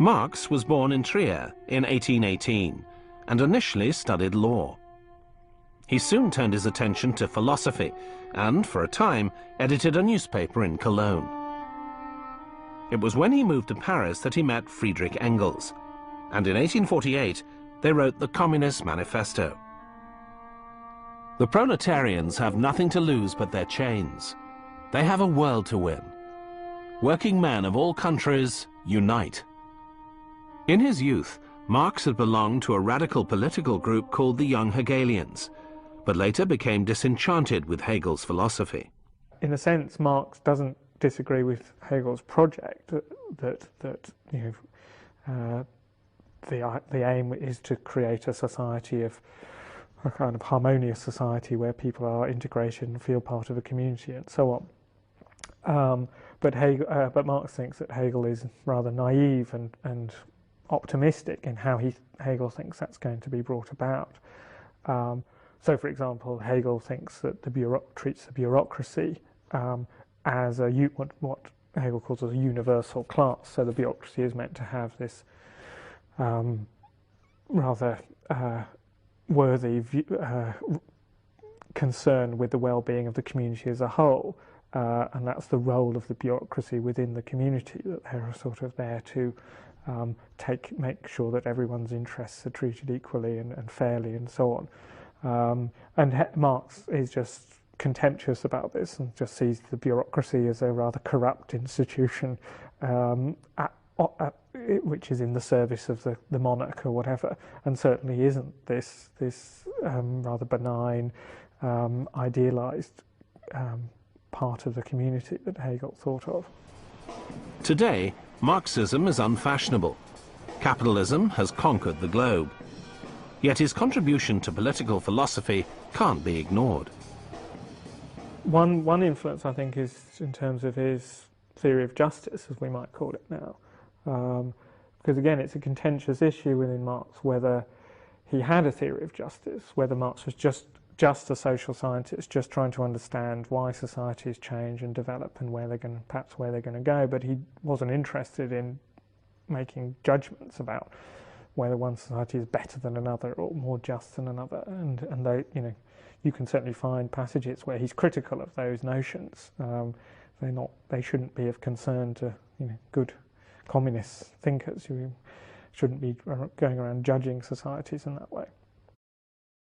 Marx was born in Trier in 1818 and initially studied law. He soon turned his attention to philosophy and, for a time, edited a newspaper in Cologne. It was when he moved to Paris that he met Friedrich Engels, and in 1848 they wrote the Communist Manifesto. The proletarians have nothing to lose but their chains. They have a world to win. Working men of all countries, unite. In his youth, Marx had belonged to a radical political group called the Young Hegelians, but later became disenchanted with Hegel's philosophy. In a sense, Marx doesn't disagree with Hegel's project that you know, the aim is to create a society of a kind of harmonious society where people are integrated and feel part of a community and so on. But Marx thinks that Hegel is rather naive and optimistic in how Hegel thinks that's going to be brought about. So, for example, Hegel thinks that treats the bureaucracy as what Hegel calls a universal class. So the bureaucracy is meant to have this rather worthy concern with the well-being of the community as a whole, and that's the role of the bureaucracy within the community, that they're sort of there to make sure that everyone's interests are treated equally and fairly and so on. And Marx is just contemptuous about this and just sees the bureaucracy as a rather corrupt institution which is in the service of the monarch or whatever, and certainly isn't this rather benign, idealized part of the community that Hegel thought of. Today, Marxism is unfashionable. Capitalism has conquered the globe. Yet his contribution to political philosophy can't be ignored. One influence, I think, is in terms of his theory of justice, as we might call it now. Because again, it's a contentious issue within Marx whether he had a theory of justice, whether Marx was just a social scientist, just trying to understand why societies change and develop and perhaps where they're going to go, but he wasn't interested in making judgments about whether one society is better than another or more just than another. And they, you can certainly find passages where he's critical of those notions. They shouldn't be of concern to good communist thinkers who shouldn't be going around judging societies in that way.